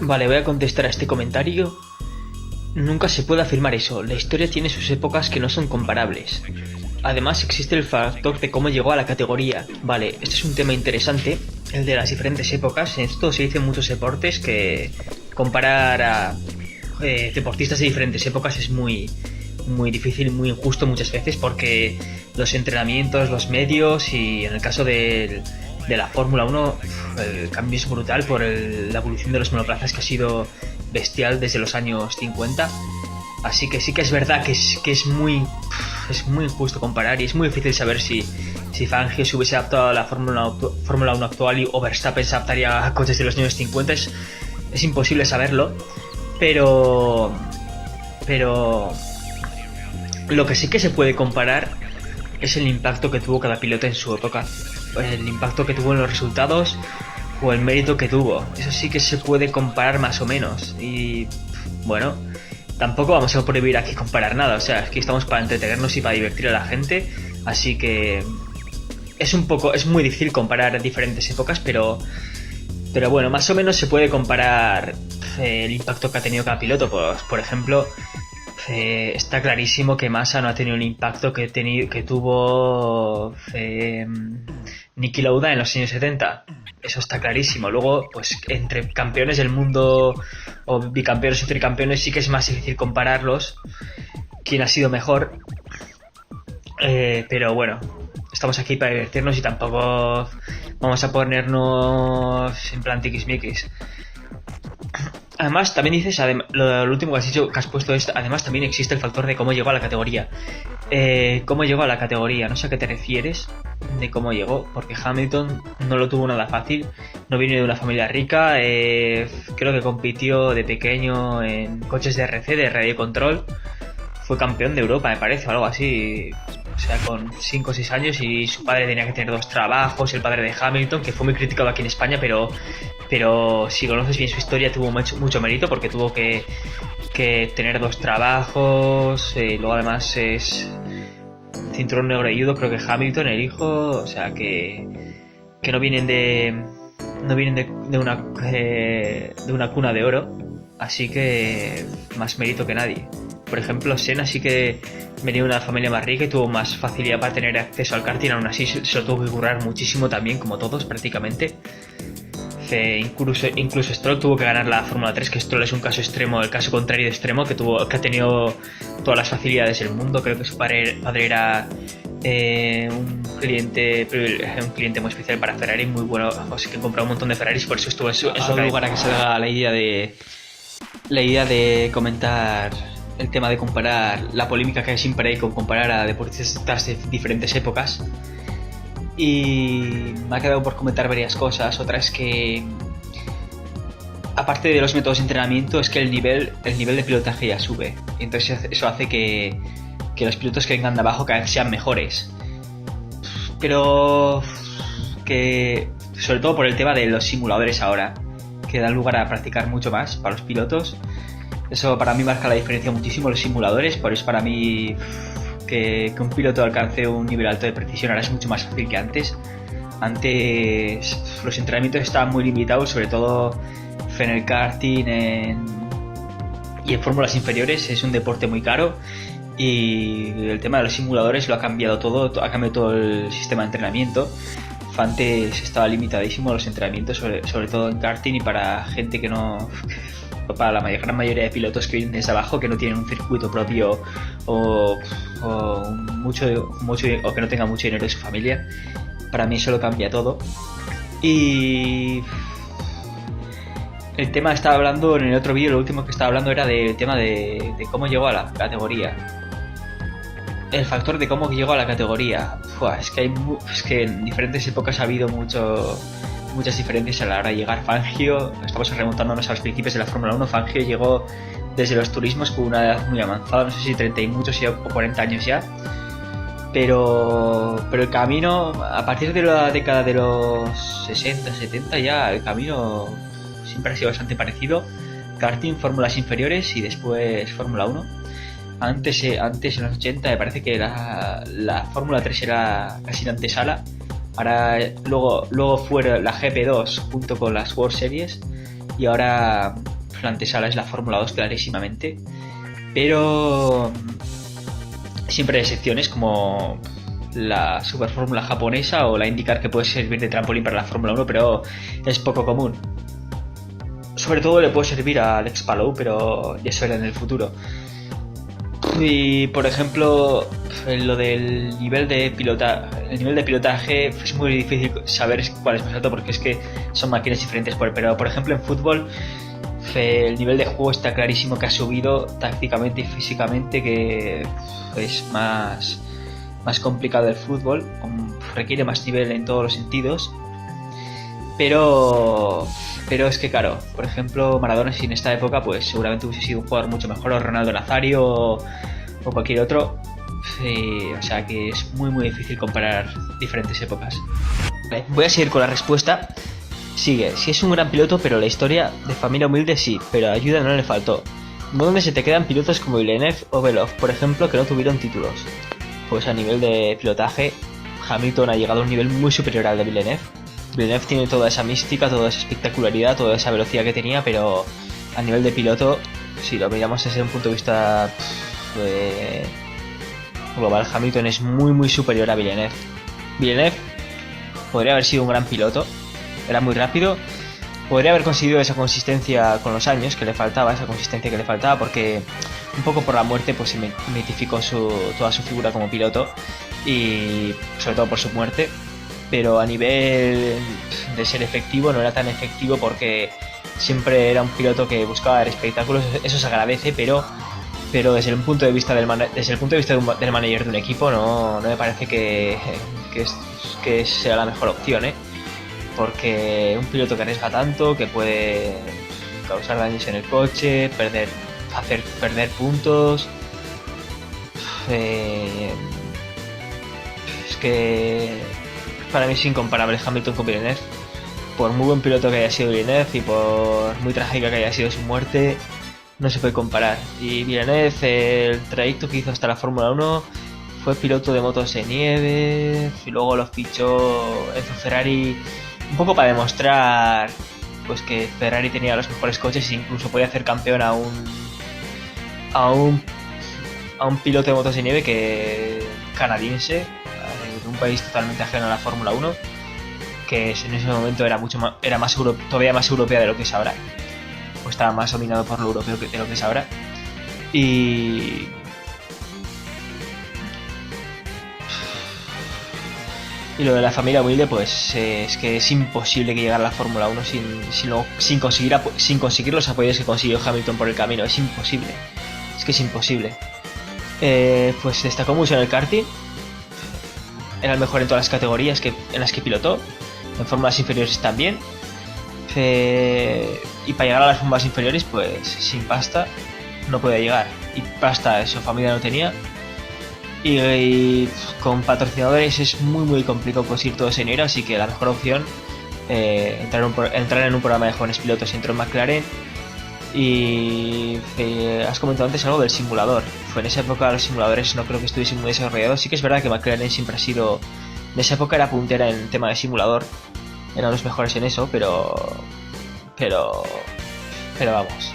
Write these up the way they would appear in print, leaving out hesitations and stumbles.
Vale, voy a contestar a este comentario. Nunca se puede afirmar eso. La historia tiene sus épocas que no son comparables. Además, existe el factor de cómo llegó a la categoría. Vale, este es un tema interesante, el de las diferentes épocas. En esto se dice en muchos deportes que comparar a deportistas de diferentes épocas es muy difícil, muy injusto muchas veces, porque los entrenamientos, los medios y en el caso de la Fórmula 1 el cambio es brutal por la evolución de los monoplazas, que ha sido bestial desde los años 50. Así que sí que es verdad que es muy injusto comparar, y es muy difícil saber si Fangio se hubiese adaptado a la Fórmula 1 actual o Verstappen se adaptaría a coches de los años 50. Es imposible saberlo, pero lo que sí que se puede comparar es el impacto que tuvo cada piloto en su época, el impacto que tuvo en los resultados o el mérito que tuvo. Eso sí que se puede comparar más o menos. Y bueno, tampoco vamos a prohibir aquí comparar nada. O sea, aquí estamos para entretenernos y para divertir a la gente. Así que es muy difícil comparar diferentes épocas, pero bueno, más o menos se puede comparar el impacto que ha tenido cada piloto. Pues, por ejemplo, está clarísimo que Massa no ha tenido el impacto que tuvo Niki Lauda en los años 70. Eso está clarísimo. Luego, pues entre campeones del mundo o bicampeones o tricampeones sí que es más difícil compararlos, quién ha sido mejor. Pero bueno, estamos aquí para divertirnos y tampoco vamos a ponernos en plan tiquismiquis. Además, también dices, lo último que has dicho, que has puesto es, además también existe el factor de cómo llegó a la categoría. ¿Cómo llegó a la categoría? No sé a qué te refieres de cómo llegó, porque Hamilton no lo tuvo nada fácil, no viene de una familia rica, creo que compitió de pequeño en coches de RC, de radio control, fue campeón de Europa, me parece, o algo así, o sea, con 5 o 6 años, y su padre tenía que tener 2 trabajos, el padre de Hamilton, que fue muy criticado aquí en España, pero si conoces bien su historia tuvo mucho mérito, porque tuvo que tener 2 trabajos, luego además es cinturón negro y judo, creo que Hamilton, el hijo, o sea que no vienen de una cuna de oro, así que más mérito que nadie. Por ejemplo, Senna sí que venía de una familia más rica y tuvo más facilidad para tener acceso al karting, aún así se lo tuvo que currar muchísimo también, como todos prácticamente. Incluso Stroll tuvo que ganar la Fórmula 3, que Stroll es un caso extremo, el caso contrario de extremo, que ha tenido todas las facilidades del mundo. Creo que su padre era un cliente muy especial para Ferrari, muy bueno, o sea, que compró un montón de Ferraris, por eso estuvo en su lugar a que salga la idea de comentar el tema de comparar la polémica que siempre hay con comparar a deportistas de diferentes épocas. Y me ha quedado por comentar varias cosas. Otra es que, aparte de los métodos de entrenamiento, es que el nivel de pilotaje ya sube. Y entonces eso hace que los pilotos que vengan de abajo cada vez sean mejores. Pero que, sobre todo por el tema de los simuladores ahora, que dan lugar a practicar mucho más para los pilotos. Eso para mí marca la diferencia muchísimo, los simuladores. Por eso para mí que un piloto alcance un nivel alto de precisión ahora es mucho más fácil que antes. Antes los entrenamientos estaban muy limitados, sobre todo en el karting y en fórmulas inferiores. Es un deporte muy caro y el tema de los simuladores lo ha cambiado todo, ha cambiado todo el sistema de entrenamiento. Antes estaba limitadísimo los entrenamientos, sobre todo en karting, y para gente que no, para la gran mayoría de pilotos que vienen desde abajo, que no tienen un circuito propio o que no tengan mucho dinero de su familia. Para mí eso lo cambia todo. Y el tema estaba hablando en el otro vídeo, lo último que estaba hablando era del tema de cómo llegó a la categoría. El factor de cómo llegó a la categoría. Es que en diferentes épocas ha habido muchas diferencias a la hora de llegar. Fangio, estamos remontándonos a los principios de la Fórmula 1, Fangio llegó desde los turismos con una edad muy avanzada, no sé si 30 y muchos o 40 años ya. Pero el camino, a partir de la década de los 60, 70 ya, el camino siempre ha sido bastante parecido. Karting, fórmulas inferiores y después Fórmula 1. Antes en los 80 me parece que la Fórmula 3 era casi la antesala. Ahora luego fue la GP2 junto con las World Series, y ahora la antesala es la Fórmula 2 clarísimamente, pero siempre hay excepciones como la Super Fórmula japonesa o la IndyCar, que puede servir de trampolín para la Fórmula 1, pero es poco común. Sobre todo le puede servir a Alex Palou, pero ya se verá en el futuro. Y por ejemplo, en lo del nivel de pilotaje es muy difícil saber cuál es más alto, porque es que son máquinas diferentes. Pero por ejemplo en fútbol el nivel de juego está clarísimo que ha subido tácticamente y físicamente, que es más complicado el fútbol, requiere más nivel en todos los sentidos, pero es que claro, por ejemplo Maradona, si en esta época pues seguramente hubiese sido un jugador mucho mejor, o Ronaldo Nazario o cualquier otro, o sea que es muy difícil comparar diferentes épocas. Vale, voy a seguir con la respuesta. Sigue: si es un gran piloto, pero la historia de familia humilde sí, pero ayuda no le faltó. ¿Dónde se te quedan pilotos como Villeneuve o Belov, por ejemplo, que no tuvieron títulos? Pues a nivel de pilotaje, Hamilton ha llegado a un nivel muy superior al de Villeneuve. Villeneuve tiene toda esa mística, toda esa espectacularidad, toda esa velocidad que tenía, pero a nivel de piloto, si lo miramos desde un punto de vista global, Hamilton es muy superior a Villeneuve. Villeneuve podría haber sido un gran piloto, era muy rápido, podría haber conseguido esa consistencia con los años que le faltaba, porque un poco por la muerte pues se mitificó toda su figura como piloto, y sobre todo por su muerte. Pero a nivel de ser efectivo no era tan efectivo, porque siempre era un piloto que buscaba dar espectáculos. Eso se agradece, pero desde el punto de vista del manager de un equipo no me parece que sea la mejor opción, porque un piloto que arriesga tanto, que puede causar daños en el coche, hacer perder puntos, es que para mí es incomparable Hamilton con Villeneuve. Por muy buen piloto que haya sido Villeneuve y por muy trágica que haya sido su muerte, no se puede comparar. Y Villeneuve, el trayecto que hizo hasta la Fórmula 1, fue piloto de motos de nieve y luego los fichó Enzo Ferrari un poco para demostrar pues que Ferrari tenía los mejores coches e incluso podía hacer campeón a un piloto de motos de nieve canadiense, de un país totalmente ajeno a la Fórmula 1, que en ese momento era todavía más europea de lo que es ahora, pues estaba más dominado por lo europeo de lo que es ahora. Y lo de la familia humilde, pues es que es imposible que llegara a la Fórmula 1 sin conseguir los apoyos que consiguió Hamilton por el camino. Es imposible, es que es imposible. Pues destacó mucho en el karting, era el mejor en todas las categorías en las que pilotó, en fórmulas inferiores también, y para llegar a las fórmulas inferiores pues sin pasta no podía llegar, y pasta su familia no tenía, y con patrocinadores es muy complicado conseguir todo ese dinero, así que la mejor opción, entrar en un programa de jóvenes pilotos. Entró en McLaren. Y has comentado antes algo del simulador. Fue en esa época los simuladores no creo que estuviesen muy desarrollados. Sí que es verdad que McLaren siempre ha sido, en esa época era puntera en el tema de simulador, eran los mejores en eso, pero vamos,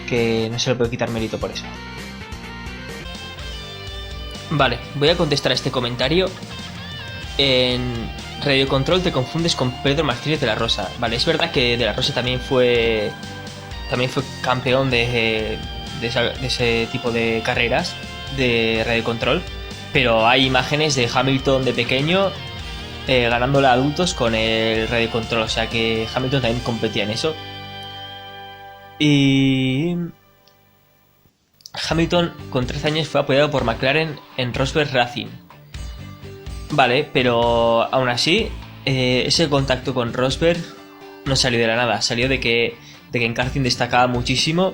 que no se le puede quitar mérito por eso. Vale, voy a contestar a este comentario. En Radio Control te confundes con Pedro Martínez de la Rosa. Vale, es verdad que de la Rosa también fue campeón de ese tipo de carreras de Radio Control, pero hay imágenes de Hamilton de pequeño ganándole a adultos con el Radio Control, o sea que Hamilton también competía en eso. Y Hamilton con 13 años fue apoyado por McLaren en Rosberg Racing. Vale, pero aún así ese contacto con Rosberg no salió de la nada, salió de que en karting destacaba muchísimo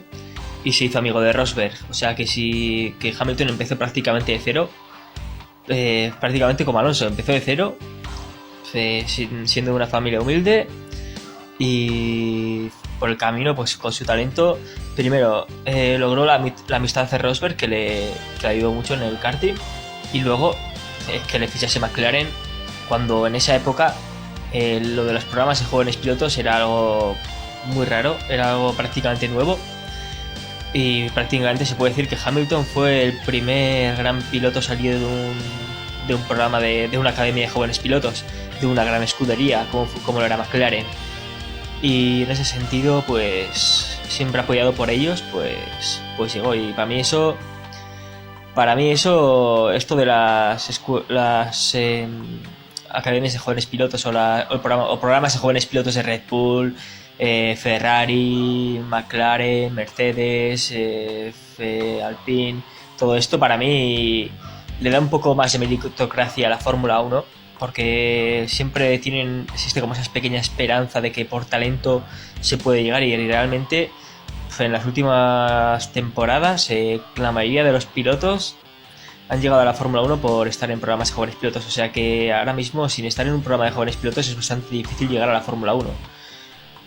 y se hizo amigo de Rosberg. O sea que Hamilton empezó prácticamente de cero, prácticamente como Alonso, empezó de cero, siendo de una familia humilde, y por el camino pues con su talento primero logró la amistad de Rosberg, que le ayudó mucho en el karting, y luego que le fichase McLaren, cuando en esa época lo de los programas de jóvenes pilotos era algo muy raro, era algo prácticamente nuevo. Y prácticamente se puede decir que Hamilton fue el primer gran piloto salido de un programa de una academia de jóvenes pilotos, de una gran escudería como lo era McLaren. Y en ese sentido, pues siempre apoyado por ellos, pues llegó. Y para mí eso, esto de las academias de jóvenes pilotos o programas de jóvenes pilotos de Red Bull, Ferrari, McLaren, Mercedes, Alpine, todo esto para mí le da un poco más de meritocracia a la Fórmula 1, porque siempre existe como esa pequeña esperanza de que por talento se puede llegar, y realmente en las últimas temporadas la mayoría de los pilotos han llegado a la Fórmula 1 por estar en programas de jóvenes pilotos, o sea que ahora mismo sin estar en un programa de jóvenes pilotos es bastante difícil llegar a la Fórmula 1,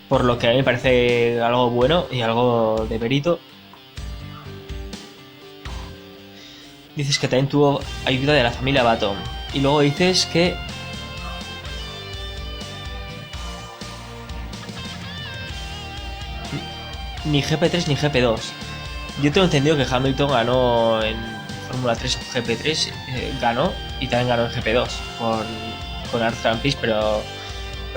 por lo que a mí me parece algo bueno y algo de mérito. Dices que también tuvo ayuda de la familia Baton, y luego dices que ni GP3 ni GP2. Yo tengo entendido que Hamilton ganó en Fórmula 3 o GP3, ganó, y también ganó en GP2 con Arthur Peace, pero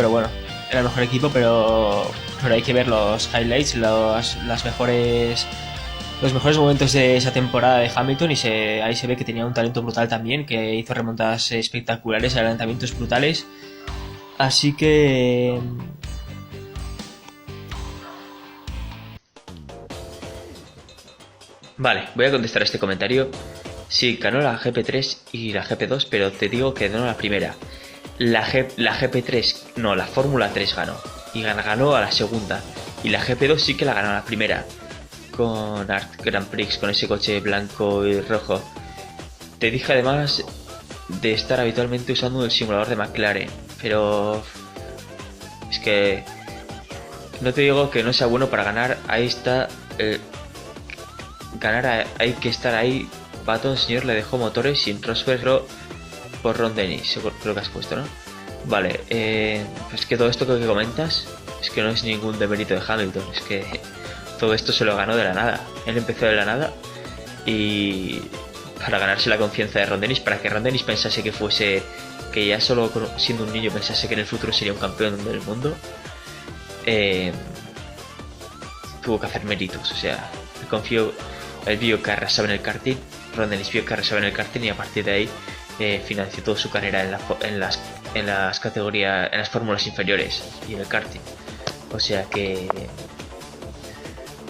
bueno, era el mejor equipo, pero hay que ver los highlights, los mejores momentos de esa temporada de Hamilton, y ahí se ve que tenía un talento brutal también, que hizo remontadas espectaculares, adelantamientos brutales. Así que vale, voy a contestar este comentario. Sí, ganó la GP3 y la GP2, pero te digo que ganó la primera. La GP3, no, la Fórmula 3 ganó. Y ganó a la segunda. Y la GP2 sí que la ganó a la primera. Con Art Grand Prix, con ese coche blanco y rojo. Te dije además de estar habitualmente usando el simulador de McLaren. Pero es que no te digo que no sea bueno para ganar. Ahí está. Hay que estar ahí. Baton, señor, le dejó motores sin transferirlo por Ron Dennis, creo que has puesto, ¿no? Vale, pues que todo esto que comentas es que no es ningún demérito de Hamilton, es que todo esto se lo ganó de la nada. Él empezó de la nada y para ganarse la confianza de Ron Dennis, para que Ron Dennis pensase que ya solo siendo un niño pensase que en el futuro sería un campeón del mundo, tuvo que hacer méritos, o sea, él vio que arrasaba en el karting, Ron Dennis vio que arrasaba en el karting, y a partir de ahí financió toda su carrera en las categorías, en las fórmulas inferiores y en el karting. O sea que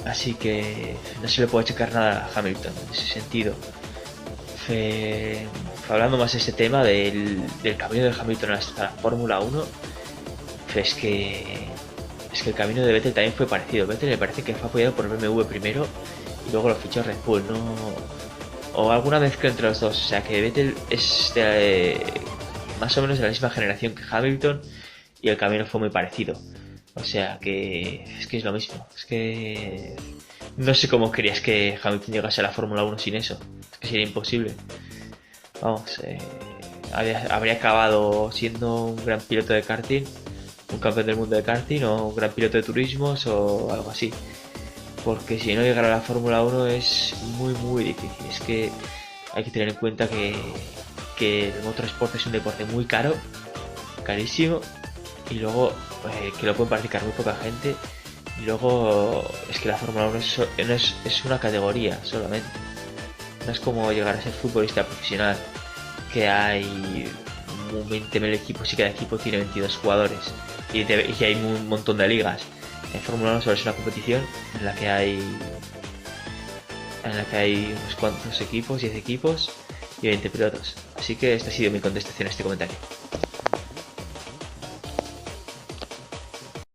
así que no se le puede checar nada a Hamilton en ese sentido. Hablando más de este tema del camino de Hamilton hasta la Fórmula 1, es que el camino de Vettel también fue parecido. Vettel me parece que fue apoyado por BMW primero y luego lo fichó Red Bull, ¿no? O alguna mezcla entre los dos. O sea que Vettel es más o menos de la misma generación que Hamilton, y el camino fue muy parecido. O sea que es lo mismo. Es que no sé cómo querías que Hamilton llegase a la Fórmula 1 sin eso. Es que sería imposible. Vamos, habría acabado siendo un gran piloto de karting, un campeón del mundo de karting, o un gran piloto de turismos o algo así. Porque si no llegar a la Fórmula 1 es muy muy difícil. Es que hay que tener en cuenta que el motorsport es un deporte muy caro, carísimo, y luego que lo pueden practicar muy poca gente, y luego es que la Fórmula 1 es una categoría solamente. No es como llegar a ser futbolista profesional, que hay 20.000 equipos y cada equipo tiene 22 jugadores, y hay un montón de ligas. En Fórmula 1 solo es una competición en la que hay unos cuantos equipos, 10 equipos y 20 pilotos. Así que esta ha sido mi contestación a este comentario.